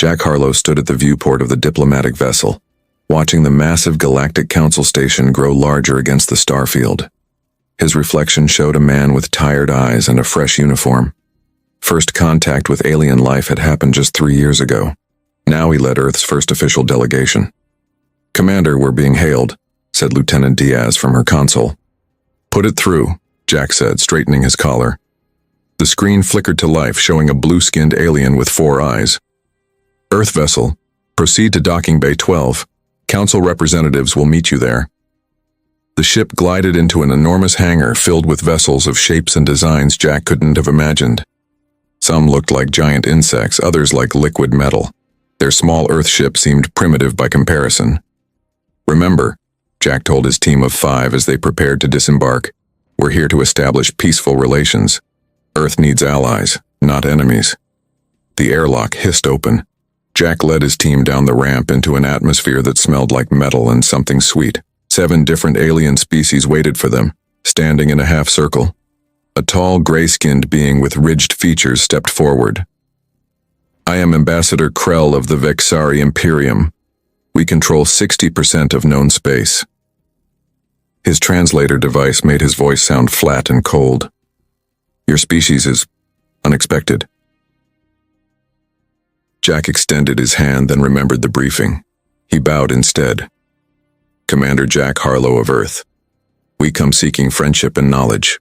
Jack Harlow stood at the viewport of the diplomatic vessel, watching the massive Galactic Council station grow larger against the starfield. His reflection showed a man with tired eyes and a fresh uniform. First contact with alien life had happened just 3 years ago. Now he led Earth's first official delegation. "Commander, we're being hailed," said Lieutenant Diaz from her console. "Put it through," Jack said, straightening his collar. The screen flickered to life, showing a blue-skinned alien with 4 eyes. "Earth vessel, proceed to docking bay 12. Council representatives will meet you there." The ship glided into an enormous hangar filled with vessels of shapes and designs Jack couldn't have imagined. Some looked like giant insects, others like liquid metal. Their small Earth ship seemed primitive by comparison. "Remember," Jack told his team of 5 as they prepared to disembark, "we're here to establish peaceful relations. Earth needs allies, not enemies." The airlock hissed open. Jack led his team down the ramp into an atmosphere that smelled like metal and something sweet. 7 different alien species waited for them, standing in a half circle. A tall, gray-skinned being with ridged features stepped forward. "I am Ambassador Krell of the Vexari Imperium. We control 60% of known space." His translator device made his voice sound flat and cold. "Your species is unexpected." Jack extended his hand, then remembered the briefing. He bowed instead. "Commander Jack Harlow of Earth. We come seeking friendship and knowledge."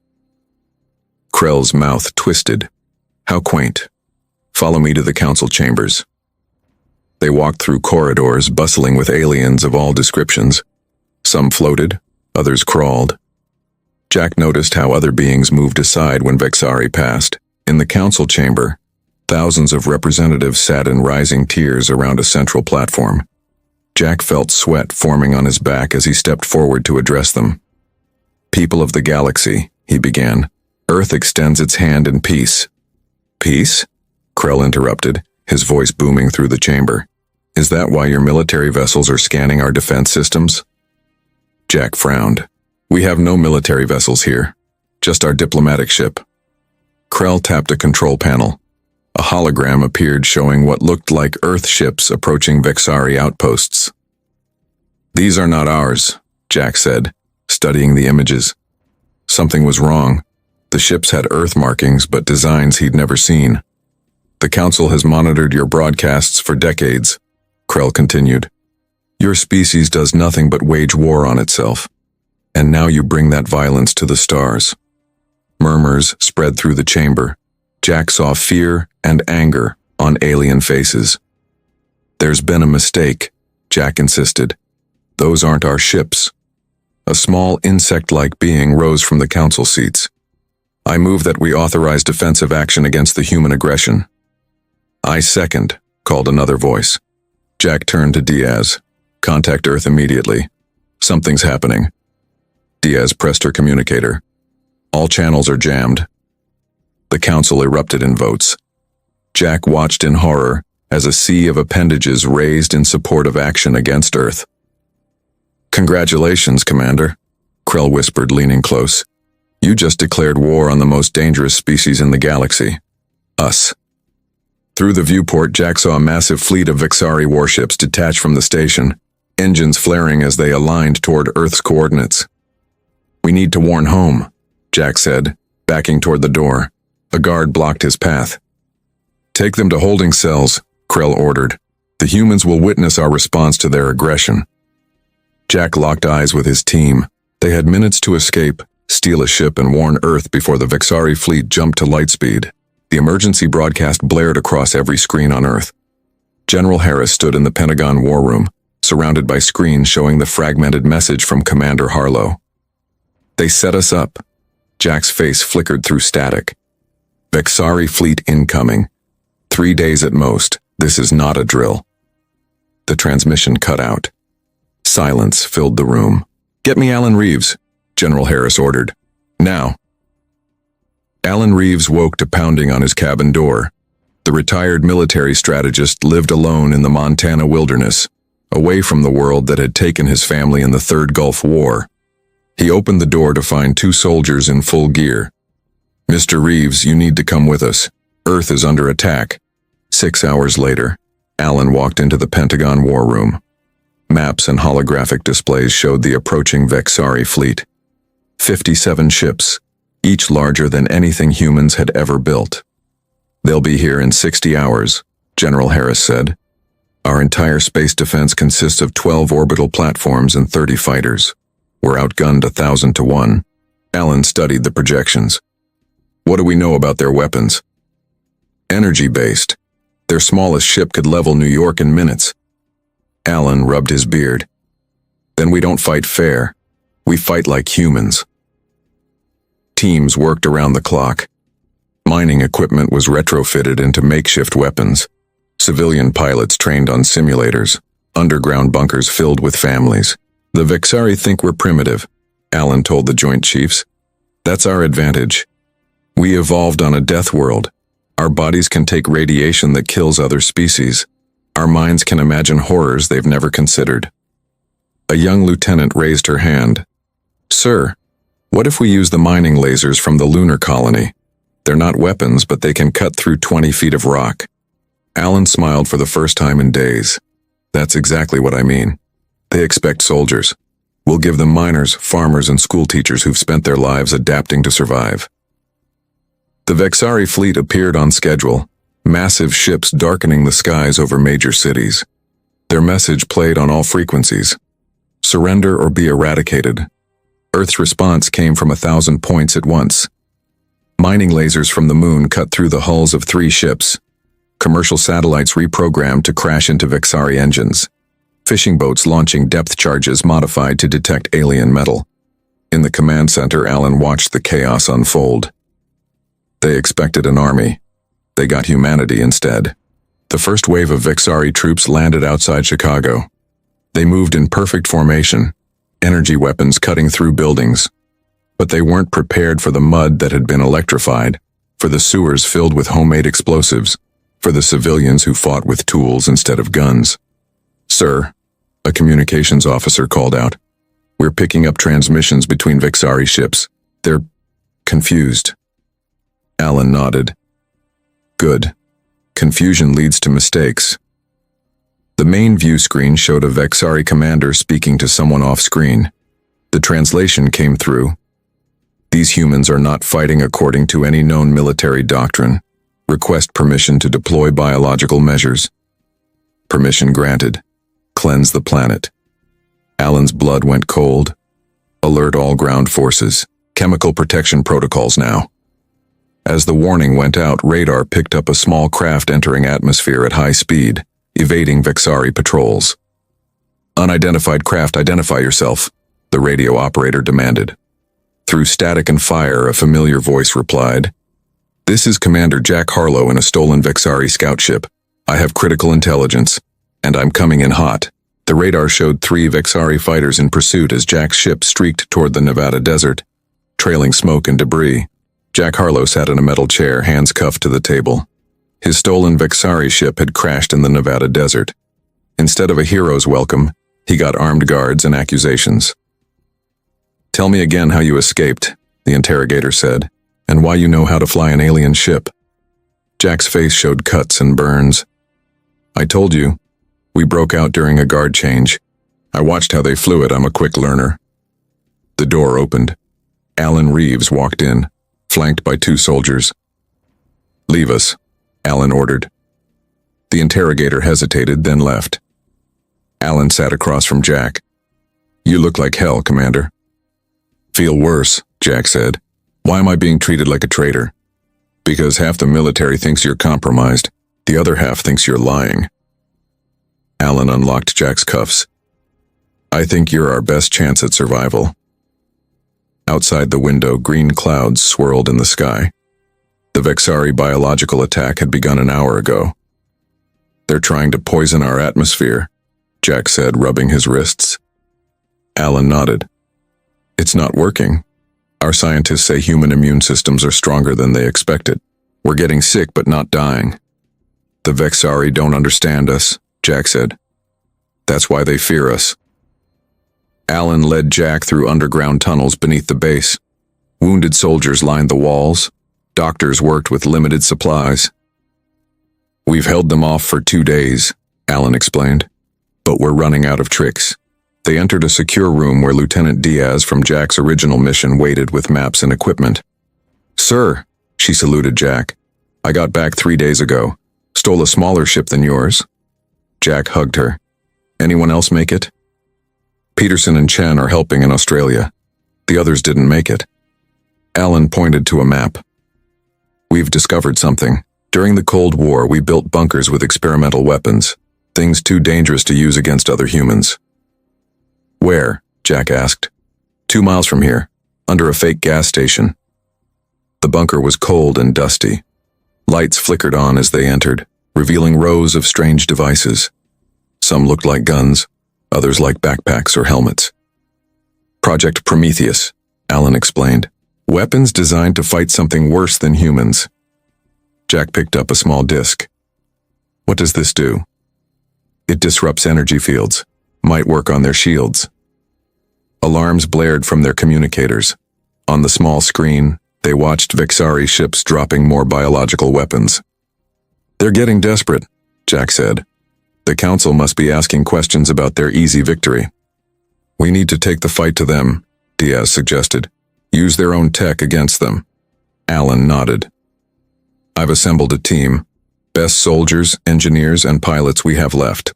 Krell's mouth twisted. "How quaint. Follow me to the council chambers." They walked through corridors bustling with aliens of all descriptions. Some floated, others crawled. Jack noticed how other beings moved aside when Vexari passed. In the council chamber, thousands of representatives sat in rising tiers around a central platform. Jack felt sweat forming on his back as he stepped forward to address them. "People of the galaxy," he began, "Earth extends its hand in peace." "Peace?" Krell interrupted, his voice booming through the chamber. "Is that why your military vessels are scanning our defense systems?" Jack frowned. "We have no military vessels here, just our diplomatic ship." Krell tapped a control panel. A hologram appeared showing what looked like Earth ships approaching Vexari outposts. "These are not ours," Jack said, studying the images. Something was wrong. The ships had Earth markings, but designs he'd never seen. "The Council has monitored your broadcasts for decades," Krell continued. "Your species does nothing but wage war on itself. And now you bring that violence to the stars." Murmurs spread through the chamber. Jack saw fear and anger on alien faces. "There's been a mistake," Jack insisted. "Those aren't our ships." A small insect-like being rose from the council seats. "I move that we authorize defensive action against the human aggression." "I second," called another voice. Jack turned to Diaz. "Contact Earth immediately. Something's happening." Diaz pressed her communicator. "All channels are jammed." The council erupted in votes. Jack watched in horror as a sea of appendages raised in support of action against Earth. "Congratulations, Commander," Krell whispered, leaning close. "You just declared war on the most dangerous species in the galaxy. Us." Through the viewport, Jack saw a massive fleet of Vexari warships detach from the station, engines flaring as they aligned toward Earth's coordinates. "We need to warn home," Jack said, backing toward the door. A guard blocked his path. "Take them to holding cells," Krell ordered. "The humans will witness our response to their aggression." Jack locked eyes with his team. They had minutes to escape, steal a ship, and warn Earth before the Vexari fleet jumped to light speed. The emergency broadcast blared across every screen on Earth. General Harris stood in the Pentagon war room, surrounded by screens showing the fragmented message from Commander Harlow. "They set us up." Jack's face flickered through static. "Vexari fleet incoming. 3 days at most. This is not a drill." The transmission cut out. Silence filled the room. "Get me Alan Reeves," General Harris ordered. "Now." Alan Reeves woke to pounding on his cabin door. The retired military strategist lived alone in the Montana wilderness, away from the world that had taken his family in the Third Gulf War. He opened the door to find 2 soldiers in full gear. "Mr. Reeves, you need to come with us. Earth is under attack." 6 hours later, Alan walked into the Pentagon war room. Maps and holographic displays showed the approaching Vexari fleet. 57 ships, each larger than anything humans had ever built. "They'll be here in 60 hours, General Harris said. "Our entire space defense consists of 12 orbital platforms and 30 fighters. We're outgunned 1,000 to 1. Alan studied the projections. "What do we know about their weapons?" "Energy-based. Their smallest ship could level New York in minutes." Alan rubbed his beard. "Then we don't fight fair. We fight like humans." Teams worked around the clock. Mining equipment was retrofitted into makeshift weapons. Civilian pilots trained on simulators. Underground bunkers filled with families. "The Vexari think we're primitive," Alan told the Joint Chiefs. "That's our advantage. We evolved on a death world. Our bodies can take radiation that kills other species. Our minds can imagine horrors they've never considered." A young lieutenant raised her hand. "Sir, what if we use the mining lasers from the lunar colony? They're not weapons, but they can cut through 20 feet of rock." Alan smiled for the first time in days. "That's exactly what I mean. They expect soldiers. We'll give them miners, farmers, and school teachers who've spent their lives adapting to survive." The Vexari fleet appeared on schedule, massive ships darkening the skies over major cities. Their message played on all frequencies. Surrender or be eradicated. Earth's response came from 1,000 points at once. Mining lasers from the moon cut through the hulls of 3 ships. Commercial satellites reprogrammed to crash into Vexari engines. Fishing boats launching depth charges modified to detect alien metal. In the command center, Alan watched the chaos unfold. They expected an army. They got humanity instead. The first wave of Vexari troops landed outside Chicago. They moved in perfect formation, energy weapons cutting through buildings. But they weren't prepared for the mud that had been electrified, for the sewers filled with homemade explosives, for the civilians who fought with tools instead of guns. "Sir," a communications officer called out, "we're picking up transmissions between Vexari ships. They're confused." Alan nodded. "Good. Confusion leads to mistakes." The main view screen showed a Vexari commander speaking to someone off-screen. The translation came through. "These humans are not fighting according to any known military doctrine. Request permission to deploy biological measures." Permission granted. Cleanse the planet. Alan's blood went cold. Alert all ground forces. Chemical protection protocols now. As the warning went out, radar picked up a small craft entering atmosphere at high speed, evading Vexari patrols. "Unidentified craft, identify yourself," the radio operator demanded. Through static and fire, a familiar voice replied, "This is Commander Jack Harlow in a stolen Vexari scout ship. I have critical intelligence, and I'm coming in hot." The radar showed 3 Vexari fighters in pursuit as Jack's ship streaked toward the Nevada desert, trailing smoke and debris. Jack Harlow sat in a metal chair, hands cuffed to the table. His stolen Vexari ship had crashed in the Nevada desert. Instead of a hero's welcome, he got armed guards and accusations. "Tell me again how you escaped," the interrogator said, "and why you know how to fly an alien ship." Jack's face showed cuts and burns. "I told you. We broke out during a guard change. I watched how they flew it. I'm a quick learner." The door opened. Alan Reeves walked in, flanked by 2 soldiers. "Leave us," Alan ordered. The interrogator hesitated, then left. Alan sat across from Jack. "You look like hell, Commander." "Feel worse," Jack said. "Why am I being treated like a traitor?" "Because half the military thinks you're compromised. The other half thinks you're lying." Alan unlocked Jack's cuffs. "I think you're our best chance at survival." Outside the window, green clouds swirled in the sky. The Vexari biological attack had begun an hour ago. "They're trying to poison our atmosphere," Jack said, rubbing his wrists. Alan nodded. "It's not working. Our scientists say human immune systems are stronger than they expected. We're getting sick but not dying." "The Vexari don't understand us," Jack said. "That's why they fear us." Alan led Jack through underground tunnels beneath the base. Wounded soldiers lined the walls. Doctors worked with limited supplies. "We've held them off for 2 days," Alan explained. But we're running out of tricks. They entered a secure room where Lieutenant Diaz from Jack's original mission waited with maps and equipment. "Sir," she saluted Jack. "I got back 3 days ago. Stole a smaller ship than yours." Jack hugged her. "Anyone else make it?" "Peterson and Chen are helping in Australia. The others didn't make it." Alan pointed to a map. "We've discovered something. During the Cold War, we built bunkers with experimental weapons, things too dangerous to use against other humans." "Where?" Jack asked. 2 miles from here, under a fake gas station." The bunker was cold and dusty. Lights flickered on as they entered, revealing rows of strange devices. Some looked like guns, others like backpacks or helmets. "Project Prometheus," Alan explained. "Weapons designed to fight something worse than humans." Jack picked up a small disc. "What does this do?" "It disrupts energy fields. Might work on their shields." Alarms blared from their communicators. On the small screen, they watched Vexari ships dropping more biological weapons. "They're getting desperate," Jack said. "The Council must be asking questions about their easy victory." "We need to take the fight to them," Diaz suggested. "Use their own tech against them." Alan nodded. "I've assembled a team. Best soldiers, engineers, and pilots we have left."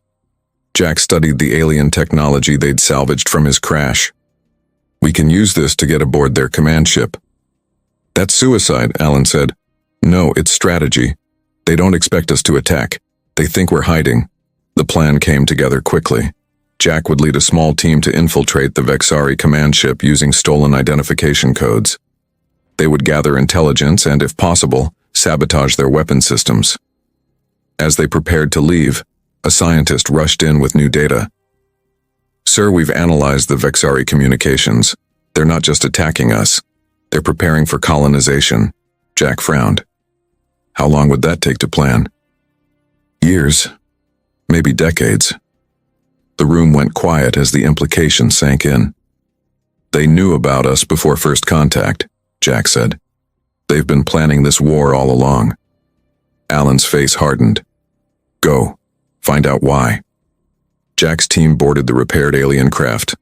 Jack studied the alien technology they'd salvaged from his crash. "We can use this to get aboard their command ship." "That's suicide," Alan said. "No, it's strategy. They don't expect us to attack. They think we're hiding." The plan came together quickly. Jack would lead a small team to infiltrate the Vexari command ship using stolen identification codes. They would gather intelligence and, if possible, sabotage their weapon systems. As they prepared to leave, a scientist rushed in with new data. "Sir, we've analyzed the Vexari communications. They're not just attacking us. They're preparing for colonization." Jack frowned. "How long would that take to plan?" "Years. Maybe decades." The room went quiet as the implication sank in. "They knew about us before first contact," Jack said. "They've been planning this war all along." Alan's face hardened. "Go. Find out why." Jack's team boarded the repaired alien craft.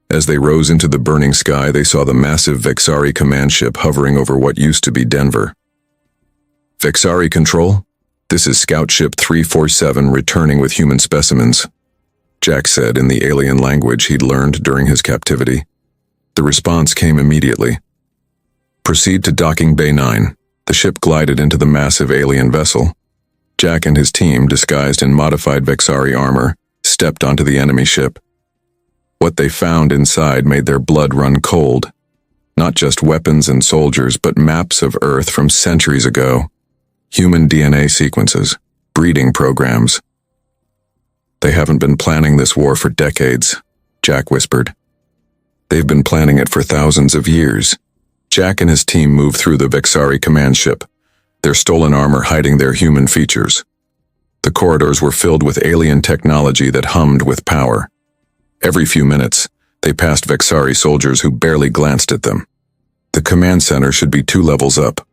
As they rose into the burning sky, they saw the massive Vexari command ship hovering over what used to be Denver. "Vexari Control? This is Scout Ship 347 returning with human specimens," Jack said in the alien language he'd learned during his captivity. The response came immediately. "Proceed to Docking Bay 9. The ship glided into the massive alien vessel. Jack and his team, disguised in modified Vexari armor, stepped onto the enemy ship. What they found inside made their blood run cold. Not just weapons and soldiers, but maps of Earth from centuries ago. Human DNA sequences, breeding programs. "They haven't been planning this war for decades," Jack whispered. "They've been planning it for thousands of years." Jack and his team moved through the Vexari command ship, their stolen armor hiding their human features. The corridors were filled with alien technology that hummed with power. Every few minutes, they passed Vexari soldiers who barely glanced at them. "The command center should be 2 levels up,"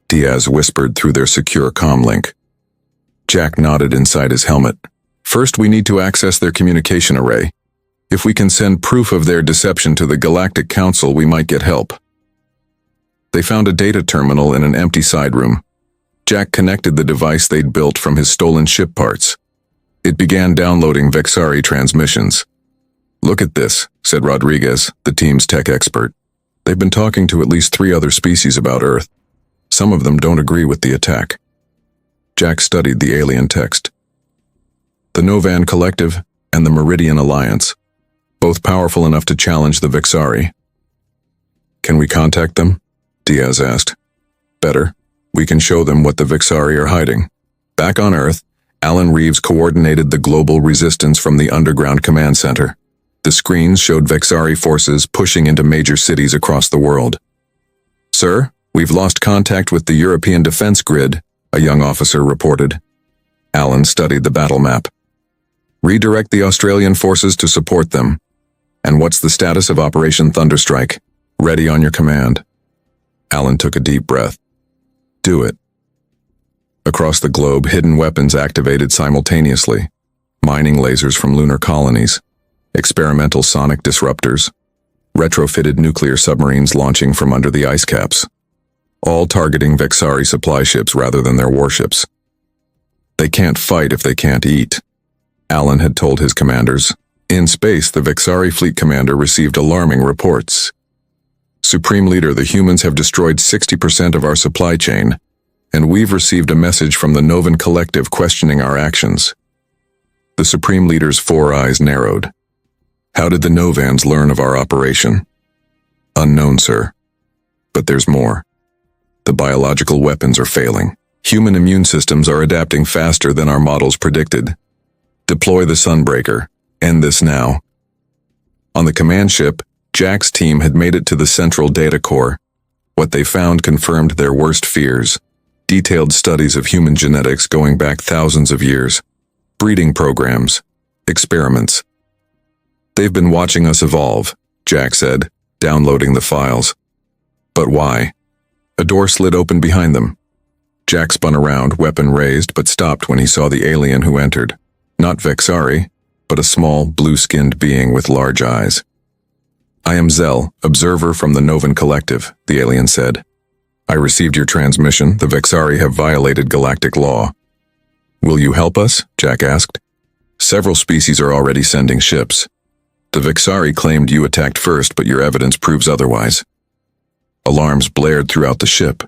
Diaz whispered through their secure comm link. Jack nodded inside his helmet. "First, we need to access their communication array. If we can send proof of their deception to the Galactic Council, we might get help." They found a data terminal in an empty side room. Jack connected the device they'd built from his stolen ship parts. It began downloading Vexari transmissions. "Look at this," said Rodriguez, the team's tech expert. "They've been talking to at least 3 other species about Earth. Some of them don't agree with the attack." Jack studied the alien text. "The Novan Collective and the Meridian Alliance, both powerful enough to challenge the Vexari." "Can we contact them?" Diaz asked. "Better. We can show them what the Vexari are hiding." Back on Earth, Alan Reeves coordinated the global resistance from the underground command center. The screens showed Vexari forces pushing into major cities across the world. "Sir, we've lost contact with the European defense grid," a young officer reported. Alan studied the battle map. "Redirect the Australian forces to support them. And what's the status of Operation Thunderstrike? Ready on your command." Alan took a deep breath. "Do it." Across the globe, hidden weapons activated simultaneously. mining lasers from lunar colonies, experimental sonic disruptors, retrofitted nuclear submarines launching from under the ice caps, all targeting Vexari supply ships rather than their warships. They can't fight if they can't eat, Alan had told his commanders. In space, the Vexari fleet commander received alarming reports. Supreme Leader, the humans have destroyed 60% of our supply chain, and we've received a message from the Novan Collective questioning our actions. The Supreme Leader's four eyes narrowed. How did the Novans learn of our operation? Unknown, sir. But there's more. The biological weapons are failing. Human immune systems are adapting faster than our models predicted. Deploy the Sunbreaker. End this now. On the command ship, Jack's team had made it to the central data core. What they found confirmed their worst fears. Detailed studies of human genetics going back thousands of years. Breeding programs. Experiments. They've been watching us evolve, Jack said, downloading the files. But why? A door slid open behind them. Jack spun around, weapon raised, but stopped when he saw the alien who entered. Not Vexari, but a small, blue-skinned being with large eyes. I am Zell, observer from the Novan Collective, the alien said. I received your transmission. The Vexari have violated galactic law. Will you help us? Jack asked. Several species are already sending ships. The Vexari claimed you attacked first, but your evidence proves otherwise. Alarms blared throughout the ship.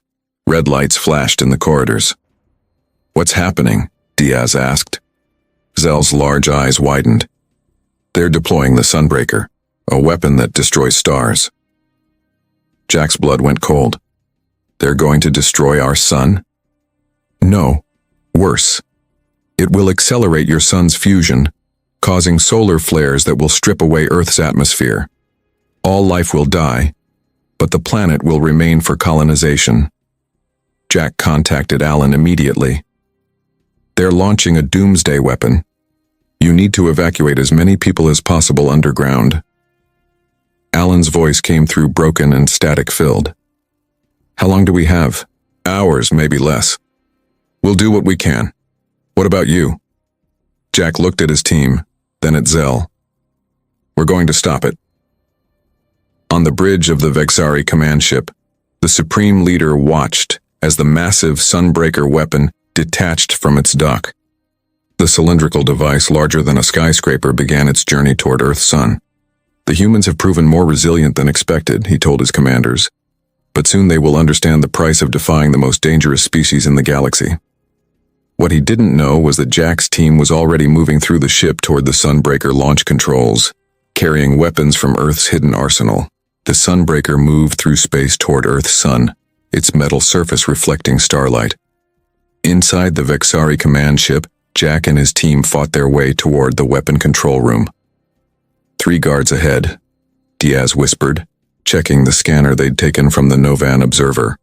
Red lights flashed in the corridors. What's happening? Diaz asked. Zell's large eyes widened. They're deploying the Sunbreaker, a weapon that destroys stars. Jack's blood went cold. They're going to destroy our sun? No. Worse. It will accelerate your sun's fusion, causing solar flares that will strip away Earth's atmosphere. All life will die, but the planet will remain for colonization. Jack contacted Alan immediately. They're launching a doomsday weapon. You need to evacuate as many people as possible underground. Alan's voice came through broken and static-filled. How long do we have? Hours, maybe less. We'll do what we can. What about you? Jack looked at his team, then at Zell. We're going to stop it. On the bridge of the Vexari command ship, the Supreme Leader watched as the massive Sunbreaker weapon detached from its dock. The cylindrical device, larger than a skyscraper, began its journey toward Earth's sun. The humans have proven more resilient than expected, he told his commanders. But soon they will understand the price of defying the most dangerous species in the galaxy. What he didn't know was that Jack's team was already moving through the ship toward the Sunbreaker launch controls, carrying weapons from Earth's hidden arsenal. The Sunbreaker moved through space toward Earth's sun, its metal surface reflecting starlight. Inside the Vexari command ship, Jack and his team fought their way toward the weapon control room. 3 guards ahead, Diaz whispered, checking the scanner they'd taken from the Novan observer.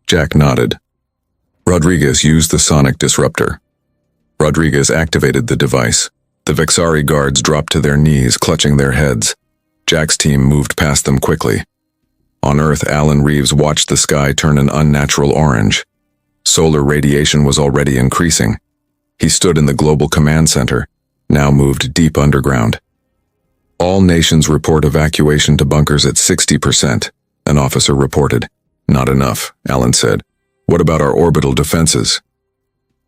Jack nodded. Rodriguez used the sonic disruptor. Rodriguez activated the device. The Vexari guards dropped to their knees, clutching their heads. Jack's team moved past them quickly. On Earth, Alan Reeves watched the sky turn an unnatural orange. Solar radiation was already increasing. He stood in the global command center, now moved deep underground. All nations report evacuation to bunkers at 60%, an officer reported. Not enough, Alan said. What about our orbital defenses?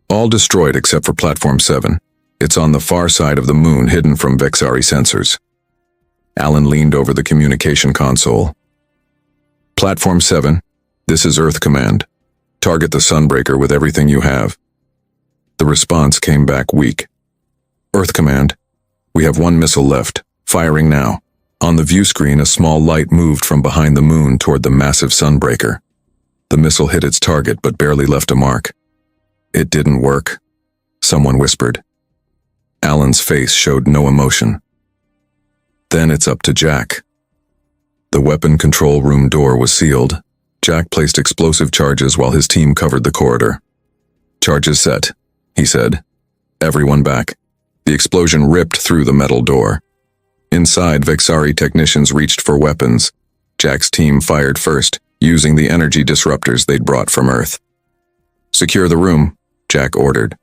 All destroyed except for Platform 7. It's on the far side of the moon, hidden from Vexari sensors. Alan leaned over the communication console. Platform 7, this is Earth Command. Target the Sunbreaker with everything you have. The response came back weak. Earth Command, we have 1 missile left, firing now. On the view screen, a small light moved from behind the moon toward the massive Sunbreaker. The missile hit its target but barely left a mark. It didn't work, someone whispered. Alan's face showed no emotion. Then it's up to Jack. The weapon control room door was sealed. Jack placed explosive charges while his team covered the corridor. Charges set, he said. Everyone back. The explosion ripped through the metal door. Inside, Vexari technicians reached for weapons. Jack's team fired first, using the energy disruptors they'd brought from Earth. Secure the room, Jack ordered.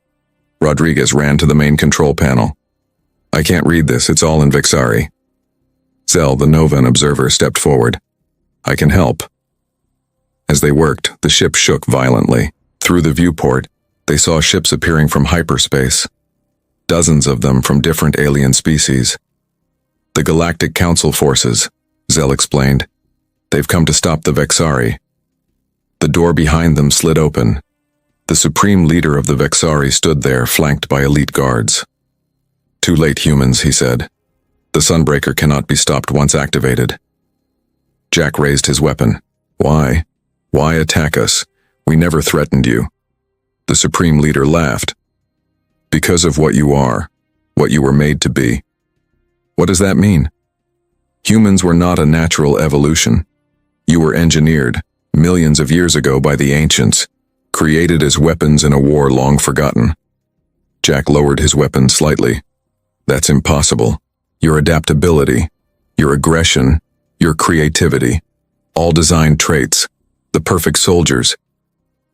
Rodriguez ran to the main control panel. I can't read this, it's all in Vixari. Zell, the Novan observer, stepped forward. I can help. As they worked, the ship shook violently. Through the viewport, they saw ships appearing from hyperspace. Dozens of them from different alien species. The Galactic Council forces, Zell explained. They've come to stop the Vexari. The door behind them slid open. The supreme leader of the Vexari stood there, flanked by elite guards. Too late, humans, he said. The Sunbreaker cannot be stopped once activated. Jack raised his weapon. Why? Why attack us? We never threatened you. The supreme leader laughed. Because of what you are, what you were made to be. What does that mean? Humans were not a natural evolution. You were engineered, millions of years ago by the ancients, created as weapons in a war long forgotten. Jack lowered his weapon slightly. That's impossible. Your adaptability, your aggression, your creativity, all designed traits, the perfect soldiers.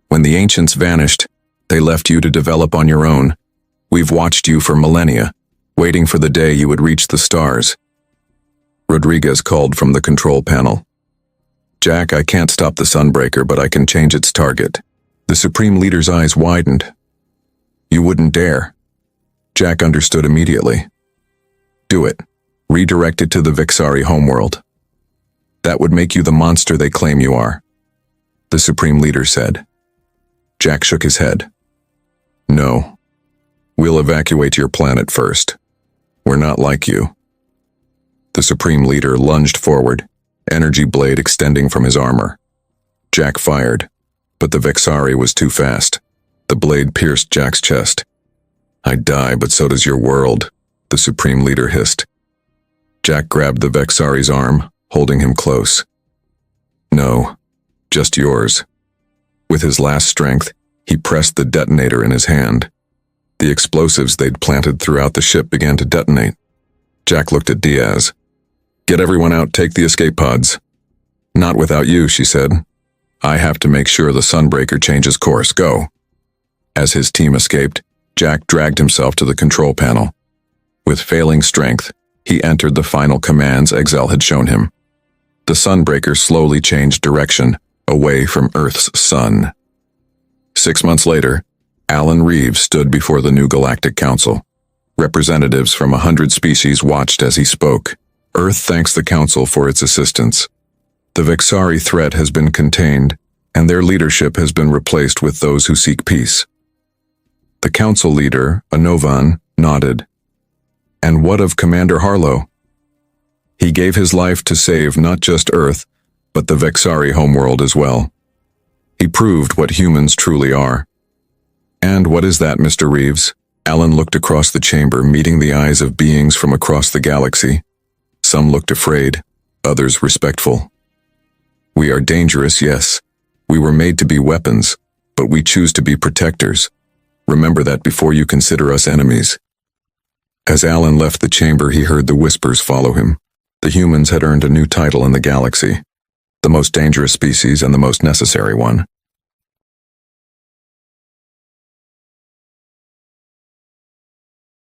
When the ancients vanished, they left you to develop on your own. We've watched you for millennia, waiting for the day you would reach the stars. Rodriguez called from the control panel. Jack, I can't stop the Sunbreaker, but I can change its target. The Supreme Leader's eyes widened. You wouldn't dare. Jack understood immediately. Do it. Redirect it to the Vixari homeworld. That would make you the monster they claim you are, the Supreme Leader said. Jack shook his head. No. We'll evacuate your planet first. We're not like you. The Supreme Leader lunged forward, energy blade extending from his armor. Jack fired, but the Vexari was too fast. The blade pierced Jack's chest. I'd die, but so does your world, the Supreme Leader hissed. Jack grabbed the Vexari's arm, holding him close. No, just yours. With his last strength, he pressed the detonator in his hand. The explosives they'd planted throughout the ship began to detonate. Jack looked at Diaz. Get everyone out, take the escape pods. Not without you, she said. I have to make sure the Sunbreaker changes course. Go. As his team escaped, Jack dragged himself to the control panel. With failing strength, he entered the final commands Exel had shown him. The Sunbreaker slowly changed direction, away from Earth's sun. 6 months later, Alan Reeves stood before the new Galactic Council. Representatives from 100 species watched as he spoke. Earth thanks the Council for its assistance. The Vexari threat has been contained, and their leadership has been replaced with those who seek peace. The Council leader, a Novan, nodded. And what of Commander Harlow? He gave his life to save not just Earth, but the Vexari homeworld as well. He proved what humans truly are. And what is that, Mr. Reeves? Alan looked across the chamber, meeting the eyes of beings from across the galaxy. Some looked afraid, others respectful. We are dangerous, yes. We were made to be weapons, but we choose to be protectors. Remember that before you consider us enemies. As Alan left the chamber, he heard the whispers follow him. The humans had earned a new title in the galaxy, the most dangerous species and the most necessary one.